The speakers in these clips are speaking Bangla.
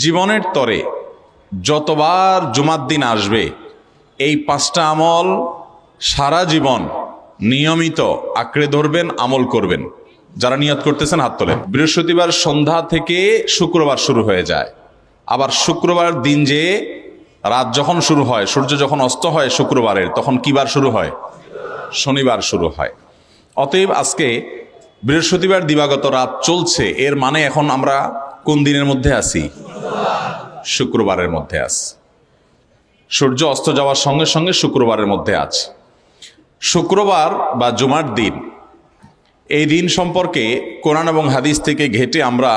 জীবনের তরে যতবার জুমার দিন আসবে এই 5টা আমল সারা জীবন নিয়মিত আঁকড়ে ধরবেন, আমল করবেন। যারা নিয়ত করতেছেন হাত তোলেন। বৃহস্পতিবার সন্ধ্যা থেকে শুক্রবার শুরু হয়ে যায়, আবার শুক্রবার দিন যে রাত যখন শুরু হয়, সূর্য যখন অস্ত হয় শুক্রবারের, তখন কি বার শুরু হয়? শনিবার শুরু হয়। অতএব আজকে বৃহস্পতিবার দিবাগত রাত চলছে, এর মানে এখন আমরা কোন দিনের মধ্যে আছি? শুক্রবারের মধ্যে আছি। সূর্য অস্ত যাওয়ার সঙ্গে সঙ্গে শুক্রবারের মধ্যে আছে। শুক্রবার বা জুমার দিন, এই দিন সম্পর্কে কোরআন এবং হাদিস থেকে ঘেঁটে আমরা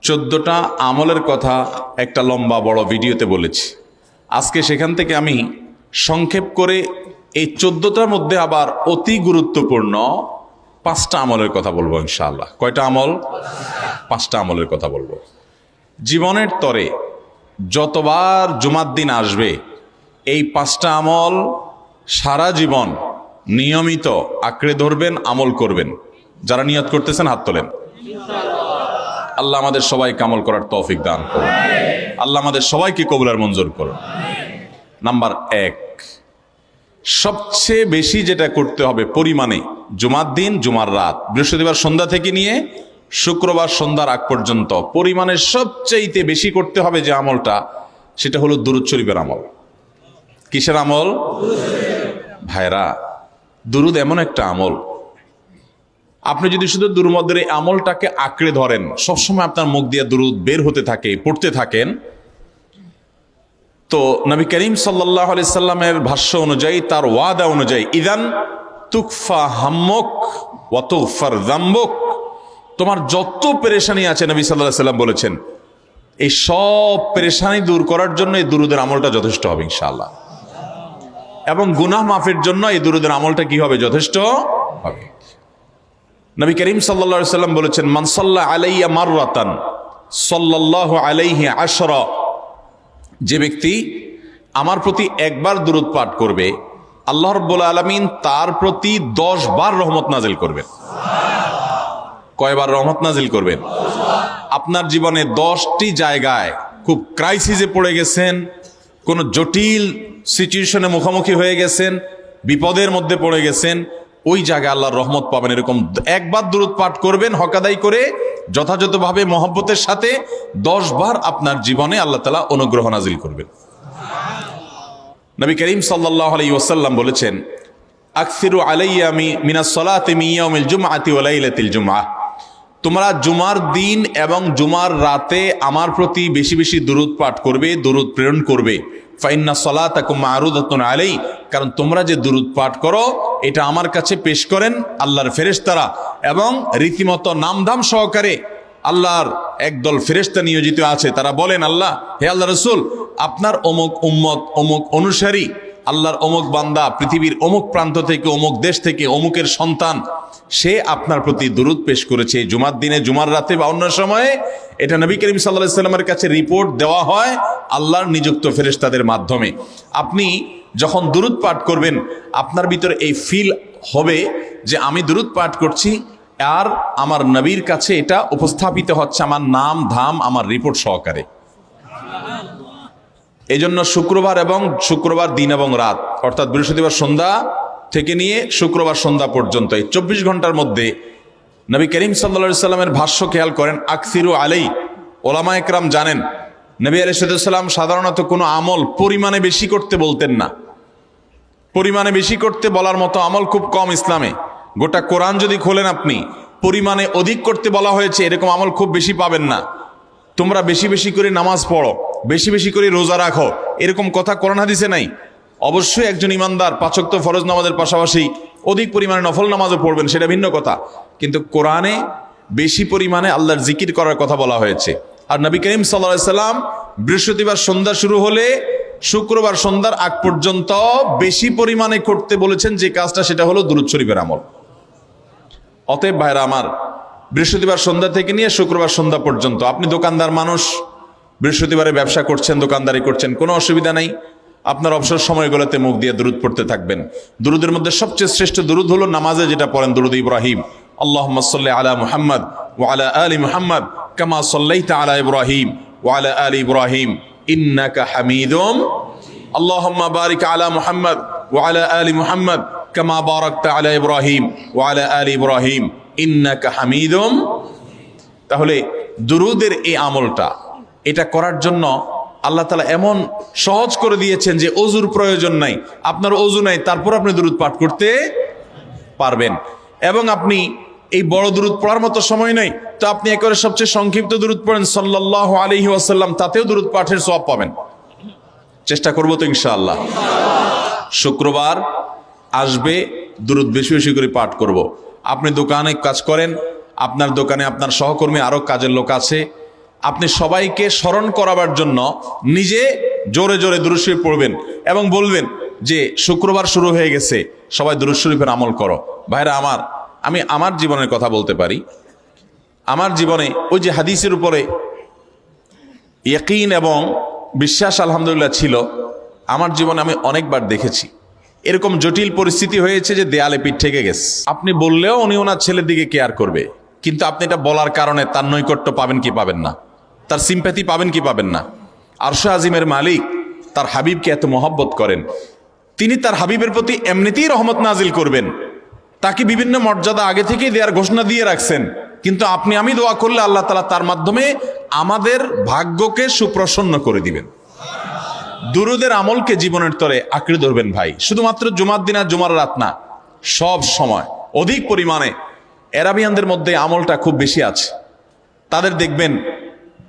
14টা আমলের কথা একটা লম্বা বড় ভিডিওতে বলেছি। আজকে সেখান থেকে আমি সংক্ষেপ করে এই 14টার মধ্যে আবার অতি গুরুত্বপূর্ণ 5টা আমলের কথা বলবো ইনশাআল্লাহ। কয়টা আমল? 5টা আমলের কথা বলবো। জীবনের তরে যতবার জুমার দিন আসবে এই 5টা আমল সারা জীবন নিয়মিত আঁকড়ে ধরবেন, আমল করবেন। যারা নিয়ত করতেছেন হাত তোলেন। আল্লাহ আমাদের সবাইকে আমল করার তৌফিক দান করুন। আল্লাহ আমাদের সবাইকে কবুল আর মঞ্জুর করুন। নাম্বার 1, সবচেয়ে বেশি যেটা করতে হবে পরিমাণে, জুমার দিন জুমার রাত বৃহস্পতিবার সন্ধ্যা থেকে নিয়ে শুক্রবার সন্ধ্যার আগ পর্যন্ত পরিমাণে সবচেয়ে বেশি করতে হবে যে আমলটা, সেটা হলো দুরূদ শরীফের আমল। কিসের আমল? ভাইরা, দুরূদ এমন একটা আমল, আপনি যদি শুধু দুরূদের এই আমলটাকে আঁকড়ে ধরেন, সবসময় আপনার মুখ দিয়ে দুরূদ বের হতে থাকে, পড়তে থাকেন, তো নবী করিম সাল্লাল্লাহু আলাইহি সাল্লামের ভাষ্য অনুযায়ী, তার ওয়াদা অনুযায়ী, ইদান তুকফা হাম্মুক ওয়া তুগফার যামবুক, তোমার যত পেরেশানি আছে নবী সাল্লাল্লাহু আলাইহি সাল্লাম বলেছেন, এই সব পেরেশানি দূর করার জন্য এই দুরূদের আমলটা যথেষ্ট হবে ইনশাআল্লাহ। এবং গুনাহ মাফের জন্য এই দুরূদের আমলটা কি হবে? যথেষ্ট হবে। নবী করিম সাল্লাল্লাহু আলাইহি সাল্লাম বলেছেন, মান সাল্লা আলাইয়া মাররাতান সাল্লাল্লাহু আলাইহি আশরা, যে ব্যক্তি আমার প্রতি একবার দুরূদ পাঠ করবে, আল্লাহ রাব্বুল আলামিন তার প্রতি 10 বার রহমত নাজিল করবেন। কয়বার রহমত নাজিল করবেন? আপনার জীবনে 10টি জায়গায় খুব ক্রাইসিসে পড়ে গেছেন, কোনো জটিল সিচুয়েশনে মুখোমুখি হয়ে গেছেন, বিপদের মধ্যে পড়ে গেছেন, ওই জায়গায় আল্লাহর রহমত পাবেন। এরকম একবার দুরূদ পাঠ করবেন হক আদায় করে, যথাযথভাবে মহব্বতের সাথে 10 বার আপনার জীবনে আল্লাহ তাআলা অনুগ্রহ নাজিল করবেন। নবী করিম সাল্লাল্লাহু আলাইহি ওয়াসাল্লাম বলেছেন, আকসিরু আলাইয়া মিনাস সালাতি মিন ইয়াউমিল জুমআতি ওয়া লাইলাতিল জুমআহ, তোমরা জুমার দিন এবং জুমার রাতে আমার প্রতি বেশি বেশি দুরূদ পাঠ করবে, দুরূদ প্রেরণ করবে। ফাইন্না সালাতাকুম মা'রুদাতুন আলাই, কারণ তোমরা যে দুরূদ পাঠ করো এটা আমার কাছে পেশ করেন আল্লাহর ফেরেশতারা, এবং রীতিমতো নামধাম সহকারে আল্লাহর একদল ফেরেশতা নিয়োজিত আছে। তারা বলেন, আল্লাহ, হে আল্লাহ রাসূল, আপনার অমুক উম্মত, অমুক অনুসারী, আল্লাহর অমুক বান্দা পৃথিবীর অমুক প্রান্ত থেকে, অমুক দেশ থেকে, অমুকের সন্তান, সে আপনার প্রতি দুরূদ পেশ করেছে জুমার দিনে, জুমার রাতে বা অন্য সময়ে। এটা নবী করিম সাল্লাল্লাহু আলাইহি সাল্লামের কাছে রিপোর্ট দেওয়া হয় আল্লাহর নিযুক্ত ফেরেশতাদের মাধ্যমে। আপনি যখন দুরূদ পাঠ করবেন, আপনার ভিতরে এই ফিল হবে যে আমি দুরূদ পাঠ করছি, আর আমার নবীর কাছে এটা উপস্থাপিত হচ্ছে আমার নাম ধাম, আমার রিপোর্ট সহকারে। এই জন্য শুক্রবার দিন এবং রাত, অর্থাৎ বৃহস্পতিবার সন্ধ্যা থেকে নিয়ে শুক্রবার সন্ধ্যা পর্যন্ত এই 24 ঘন্টার মধ্যে নবী করিম সাল্লাল্লাহু আলাইহি সাল্লামের ভাষ্য খেয়াল করেন, আকসিরু আলাই। ওলামায়ে কেরাম জানেন, নবী আলাইহিস সালাম সাধারণত কোনো আমল পরিমাণে বেশি করতে বলতেন না। পরিমাণে বেশি করতে বলার মতো আমল খুব কম ইসলামে। গোটা কোরআন যদি খোলেন আপনি, পরিমাণে অধিক করতে বলা হয়েছে এরকম আমল খুব বেশি পাবেন না। তোমরা বেশি বেশি করে নামাজ পড়ো, বেশি বেশি করে রোজা রাখো, এরকম কথা কোরআন হাদিসে নাই। অবশ্যই একজন ইমানদার 5 ওয়াক্ত ফরজ নামাজের পাশাপাশি অধিক পরিমাণে নফল নামাজও পড়বেন, সেটা ভিন্ন কথা। কিন্তু কোরআনে বেশি পরিমাণে আল্লাহর জিকির করার কথা বলা হয়েছে। আর নবী করিম সাল্লাল্লাহু আলাইহি সাল্লাম বৃহস্পতিবার সন্ধ্যা শুরু হলে শুক্রবার সন্ধ্যার আগ পর্যন্ত বেশি পরিমাণে করতে বলেছেন যে কাজটা, সেটা হলো দুরূদ শরীফের আমল। অতএব ভাইরা আমার, বৃহস্পতিবার সন্ধ্যা থেকে নিয়ে শুক্রবার সন্ধ্যা পর্যন্ত, আপনি দোকানদার মানুষ, বৃহস্পতিবারে ব্যবসা করছেন, দোকানদারি করছেন, কোনো অসুবিধা নাই। আপনার অবসর সময়গুলোতে মুখ দিয়ে দুরূদ পড়তে থাকবেন। দুরূদের মধ্যে সবচেয়ে শ্রেষ্ঠ দুরূদ হলো নামাজে যেটা পড়েন, দুরূদ ইব্রাহিম, আল্লাহুম্মা সাল্লি আলা মুহাম্মদ ওয়া আলা আলি মুহাম্মদ কামা সাল্লাইতা আলা ইব্রাহিম ওয়া আলা আলি ইব্রাহিম ইন্নাকা হামিদুম আল্লাহুম্মা বারিক আলা মুহাম্মদ ওয়া আলা আলি মুহাম্মদ কামা বারাকতা আলা ইব্রাহিম ওয়া আলা আলি ইব্রাহিম ইন্নাকা হামিদুম। তাহলে দুরুদের এই আমলটা এটা করার জন্য আল্লাহ তাআলা এমন সহজ করে দিয়েছেন যে ওযুর প্রয়োজন নাই, আপনার ওযু নাই, তারপর আপনি দুরুদ পাঠ করতে পারবেন। এবং আপনি এই বড় দুরুদ পড়ার মতো সময় নাই, তো আপনি একেবারে সবচেয়ে সংক্ষিপ্ত দুরুদ পড়েন সাল্লাল্লাহু আলাইহি ওয়াসাল্লাম, তাতেও দুরুদ পাঠের সওয়াব পাবেন। চেষ্টা করবো তো ইনশাআল্লাহ। শুক্রবার আসবে, দুরুদ বেশি বেশি করে পাঠ করব। আপনি দোকানে কাজ করেন, আপনার দোকানে আপনার সহকর্মী আরো কাজের লোক আছে, আপনি সবাইকে স্মরণ করাবার জন্য নিজে জোরে জোরে দুরূদ শরীফ পড়বেন এবং বলবেন যে শুক্রবার শুরু হয়ে গেছে, সবাই দুরূদ শরীফের আমল করো। ভাইরা আমার, আমি আমার জীবনের কথা বলতে পারি। আমার জীবনে ওই যে হাদিসের উপরে ইয়াকিন এবং বিশ্বাস আলহামদুলিল্লাহ ছিল, আমার জীবনে আমি অনেকবার দেখেছি এরকম জটিল পরিস্থিতি হয়েছে যে দেয়ালে পিঠ ঠেকে গেছে। আপনি বললেও উনি ওনার ছেলের দিকে কেয়ার করবে, কিন্তু আপনি এটা বলার কারণে তার নৈকট্য পাবেন কি পাবেন না, তার সিম্প্যাথি পাবেন কি পাবেন না। আরশ আজিমের মালিক তার হাবিবকে এত মহব্বত করেন, তিনি তার হাবিবের প্রতি এমনিতেই রহমত নাজিল করবেন, তাকে বিভিন্ন মর্যাদা আগে থেকেই দেওয়ার ঘোষণা দিয়ে রাখছেন। কিন্তু আপনি আমি দোয়া করলে আল্লাহ তাআলা তার মাধ্যমে আমাদের ভাগ্যকে সুপ্রসন্ন করে দিবেন। দুরুদের আমলকে জীবনের তরে আঁকড়ে ধরবেন ভাই, শুধুমাত্র জুমার দিন আর জুমার রাত না, সব সময় অধিক পরিমাণে। এরাবিয়ানদের মধ্যে আমলটা খুব বেশি আছে, তাদের দেখবেন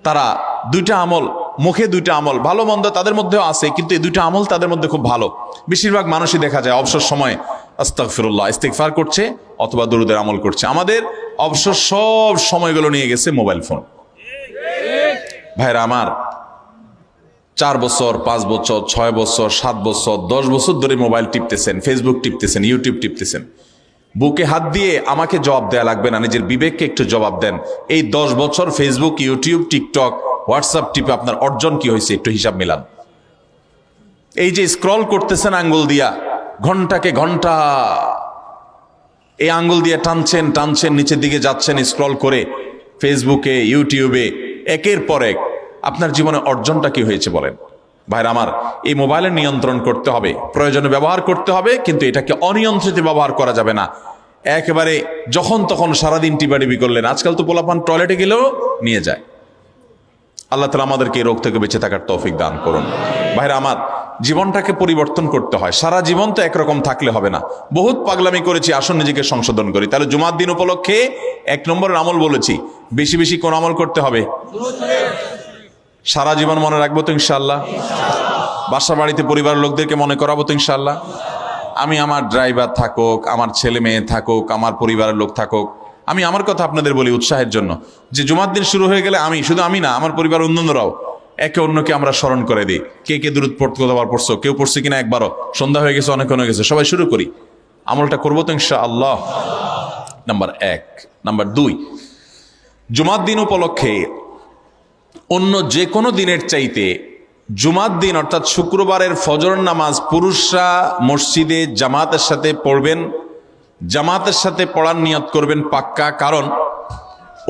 তারা দুইটা আমল, মুখে দুইটা আমল, ভালো মন্দ তাদের মধ্যেও আছে, কিন্তু এই দুইটা আমল তাদের মধ্যে খুব ভালো। বেশিরভাগ মানুষই দেখা যায় অবসর সময়ে আস্তাগফিরুল্লাহ ইস্তিগফার করছে অথবা দুরুদের আমল করছে। আমাদের অবসর সব সময়গুলো নিয়ে গেছে মোবাইল ফোন। ভাইরা আমার, 4 বছর 5 বছর 6 বছর 7 বছর 10 বছর ধরে মোবাইল টিপতেছেন, ফেসবুক টিপতেছেন, ইউটিউব টিপতেছেন। বুকে হাত দিয়ে আমাকে জবাব দেয়া লাগবে না, নিজের বিবেককে একটু জবাব দেন। এই 10 বছর ফেসবুক, ইউটিউব, টিকটক, হোয়াটসঅ্যাপ টিপে আপনার অর্জন কি হয়েছে একটু হিসাব মিলান। এই যে স্ক্রল করতেছেন আঙ্গুল দিয়া, ঘন্টাকে ঘন্টা এই আঙ্গুল দিয়ে টানছেন টানছেন, নিচের দিকে যাচ্ছেন স্ক্রল করে ফেসবুকে, ইউটিউবে, একের পর এক। আপনার জীবনে অর্জনটা কি হয়েছে বলেন? ভাইরা আমার, এই মোবাইলের নিয়ন্ত্রণ করতে হবে, প্রয়োজনে ব্যবহার করতে হবে, কিন্তু এটাকে অনিয়ন্ত্রিত ব্যবহার করা যাবে না। একেবারে যখন তখন সারাদিন টিপাটিপি করলেন। আজকাল তো পোলাপান টয়লেটে গেলেও নিয়ে যায়। আল্লাহ তাআলা আমাদেরকে এই রোগ থেকে বেঁচে থাকার তৌফিক দান করুন। ভাইরা আমার, জীবনটাকে পরিবর্তন করতে হয়, সারা জীবন তো একরকম থাকলে হবে না। বহুত পাগলামি করেছি, আসুন নিজেকে সংশোধন করি। তাহলে জুমার দিন উপলক্ষে 1 নম্বরের আমল বলেছি, বেশি বেশি কোন আমল করতে হবে? সারা জীবন মনে রাখবো তো ইনশাআল্লাহ। বাসা বাড়িতে পরিবারের লোকদেরকে মনে করাবো তো ইনশাআল্লাহ। আমি আমার ড্রাইভার থাকুক, আমার ছেলে মেয়ে থাকুক, আমার পরিবারের লোক থাকুক, আমি আমার কথা আপনাদের বলি উৎসাহের জন্য, যে জুমার দিন শুরু হয়ে গেলে শুধু আমি না, আমার পরিবার অন্যান্যরাও একে অন্যকে আমরা স্মরণ করে দিই। কে কে দুরূদ পড়তে কতবার পড়ছো, কেউ পড়ছে কিনা একবারও, সন্ধ্যা হয়ে গেছে, অনেক হয়ে গেছে, সবাই শুরু করি। আমলটা করবো তো ইনশাআল্লাহ। নাম্বার 1। নাম্বার 2, জুমার দিন উপলক্ষে অন্য যে কোনো দিনের চাইতে জুমার দিন অর্থাৎ শুক্রবারের ফজর নামাজ পুরুষরা মসজিদে জামাতের সাথে পড়বেন, জামাতের সাথে পড়ার নিয়ত করবেন পাক্কা। কারণ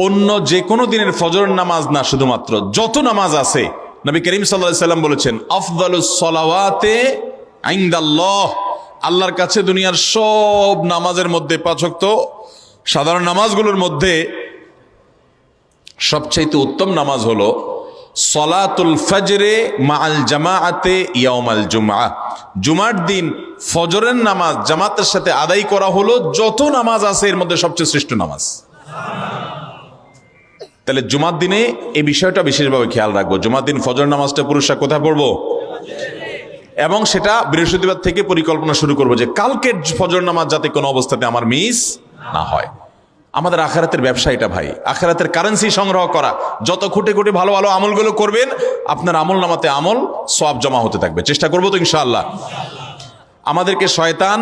অন্য যে কোনো দিনের ফজর নামাজ না, শুধুমাত্র যত নামাজ আছে, নবী করিম সাল্লাল্লাহু আলাইহি সাল্লাম বলেছেন আফদালুস সালাওয়াতে ইনদাল্লাহ, আল্লাহর কাছে দুনিয়ার সব নামাজের মধ্যে 5 ওয়াক্ত সাধারণ নামাজগুলোর মধ্যে সবচাইতে উত্তম নামাজ হলো সলাতুল ফজরে মাআল জামাআতে ইয়াউমাল জুমআ। জুমার দিন ফজরের নামাজ জামাতের সাথে আদায় করা হলো যত নামাজ আছে এর মধ্যে সবচেয়ে শ্রেষ্ঠ নামাজ। তাহলে জুমার দিনে এই বিষয়টা বিশেষভাবে খেয়াল রাখবো। জুমার দিন ফজর নামাজটা পুরুষরা কোথায় পড়বো? এবং সেটা বৃহস্পতিবার থেকে পরিকল্পনা শুরু করবো যে কালকের ফজর নামাজ যাতে কোনো অবস্থাতে আমার মিস না হয়। আমাদের আখিরাতের ব্যবসা এটা ভাই, আখিরাতের কারেন্সি সংগ্রহ করা। যত খুঁটে খুঁটে ভালো ভালো আমলগুলো করবেন, আপনার আমল নামাতে আমল সওয়াব জমা হতে থাকবে। চেষ্টা করবো তো ইনশাআল্লাহ। আমাদেরকে শয়তান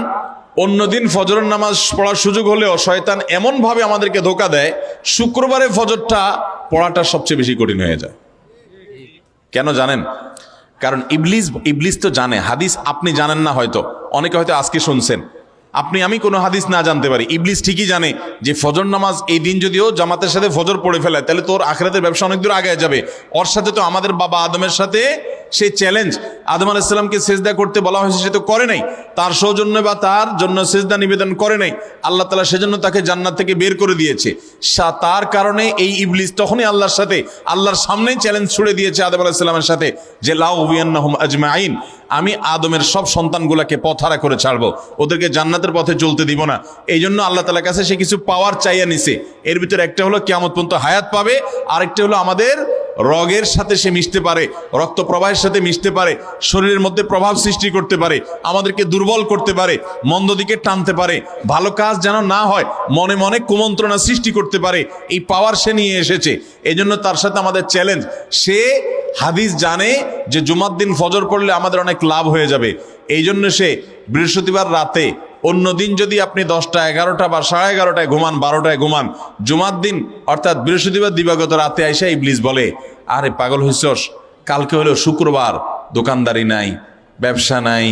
অন্যদিন ফজরের নামাজ পড়ার সুযোগ হলেও শয়তান এমনভাবে আমাদেরকে ধোঁকা দেয়, শুক্রবারে ফজরটা পড়াটা সবচেয়ে বেশি কঠিন হয়ে যায়। কেন জানেন? কারণ ইবলিস তো জানে হাদিস, আপনি জানেন না, হয়তো অনেকে হয়তো আজকে শুনছেন, আপনি আমি কোনো হাদিস না জানতে পারি, ইবলিস ঠিকই জানে যে ফজর নামাজ এই দিন যদিও জামাতের সাথে ফজর পড়ে ফেলে তাহলে তোর আখিরাতের ব্যবসা অনেক দূর আগে যাবে। ওর সাথে তো আমাদের বাবা আদমের সাথে সেই চ্যালেঞ্জ, আদম আলাইহিস সালামকে সিজদা করতে বলা হয়েছে, সে তো করে নাই, তার সৌজন্যে বা তার জন্য সিজদা নিবেদন করে নাই। আল্লাহ তাআলা সেজন্য তাকে জান্নাত থেকে বের করে দিয়েছে। তার কারণে এই ইবলিস তখনই আল্লাহর সাথে, আল্লাহর সামনেই চ্যালেঞ্জ ছুড়ে দিয়েছে আদম আলাইহিস সালামের সাথে যে লা উবিয়ান্নাহুম আজমাইন, আমি আদমের সব সন্তানগুলোকে পথহারা করে ছাড়বো, ওদেরকে জান্নাতের পথে চলতে দিব না। এই জন্য আল্লাহ তাআলার কাছে সে কিছু পাওয়ার চাইয়া নিছে। এর ভিতরে একটা হলো কিয়ামত পর্যন্ত হায়াত পাবে, আরেকটা হলো আমাদের রগের সাথে সে মিশতে পারে, রক্ত প্রবাহের সাথে মিশতে পারে, শরীরের মধ্যে প্রভাব সৃষ্টি করতে পারে, আমাদেরকে দুর্বল করতে পারে, মন্দ দিকে টানতে পারে, ভালো কাজ যেন না হয় মনে মনে কুমন্ত্রণা সৃষ্টি করতে পারে। এই পাওয়ার সে নিয়ে এসেছে। এই জন্য তার সাথে আমাদের চ্যালেঞ্জ। সে হাদিস জানে যে জুমার দিন ফজর পড়লে আমাদের অনেক লাভ হয়ে যাবে। এই জন্য সে বৃহস্পতিবার রাতে, অন্য দিন যদি আপনি 10টা 11টা বা 11:30টায় ঘুমান, 12টায় ঘুমান, জুমার দিন অর্থাৎ বৃহস্পতিবার দিবাগত রাতে আইসা ইবলিস বলে, আরে পাগল হইছস, কালকে হলো শুক্রবার, দোকানদারি নাই, ব্যবসা নাই,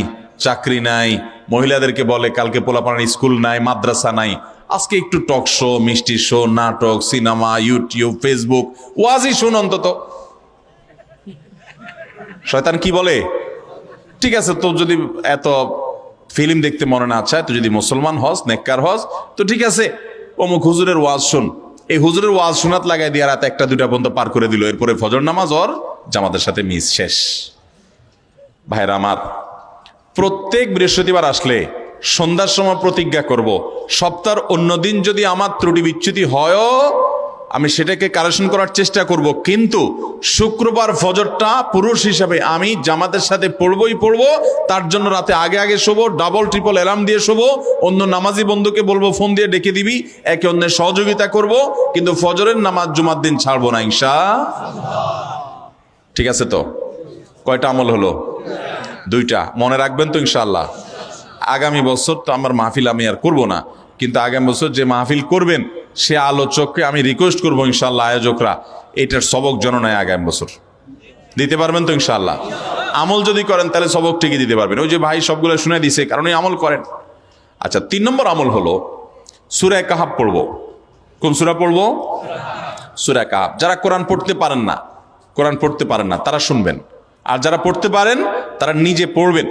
চাকরি নাই, মহিলাদেরকে বলে কালকে পোলাপানের স্কুল নাই, মাদ্রাসা নাই, আজকে একটু টক শো, মিষ্টি শো, নাটক, সিনেমা, ইউটিউব, ফেসবুক, ওয়াজই শুন অন্তত। শয়তান কি বলে, ঠিক আছে তো যদি এত ফিল্ম দেখতে মনে না চায়, তো যদি মুসলমান হস, নেককার হস, তো ঠিক আছে অমুক হুজুরের ওয়াজ শুন। এই হুজুরের ওয়াজ শোনাত লাগাই দিয়ে রাত 1টা 2টা পর্যন্ত পার করে দিল। এরপরে ফজর নামাজ ওর জামাতের সাথে মিস শেষ। ভাইরা আমার, প্রত্যেক বৃহস্পতিবার আসলে সন্ধ্যার সময় প্রতিজ্ঞা করব, সপ্তাহের অন্য দিন যদি আমার ত্রুটি বিচ্যুতি হয়ও আমি সেটাকে কারেকশন করার চেষ্টা করব, কিন্তু শুক্রবার ফজরটা পুরুষ হিসাবে আমি জামাতের সাথে পড়বই পড়বো। তার জন্য রাতে আগে আগে শোবো, ডাবল ট্রিপল অ্যালার্ম দিয়ে শোবো, অন্য নামাজি বন্ধুকে বলবো ফোন দিয়ে ডেকে দিবি, একে অন্যের সহযোগিতা করব, কিন্তু ফজরের নামাজ জুমার দিন ছাড়বো না ইনশাআল্লাহ। ঠিক আছে তো? কয়টা আমল হলো? 2টা। মনে রাখবেন তো ইনশাআল্লাহ? আগামী বছর তো আমার মাহফিল আমি আর করব না, কিন্তু আগামী বছর যে মাহফিল করবেন সে আলোচককে আমি রিকোয়েস্ট করবো ইনশাআল্লাহ, আয়োজকরা এটার সবক যেন নেয় আগামী বছর। দিতে পারবেন তো ইনশাআল্লাহ? আমল যদি করেন তাহলে সবক ঠিকই দিতে পারবেন। ওই যে ভাই সবগুলো শুনে দিছে, কারণ এই আমল করেন। আচ্ছা, 3 নম্বর আমল হলো সূরা কাহাফ পড়বো। কোন সূরা পড়বো? সূরা কাহাফ। যারা কোরআন পড়তে পারেন না তারা শুনবেন, আর যারা পড়তে পারেন তারা নিজে পড়বেন।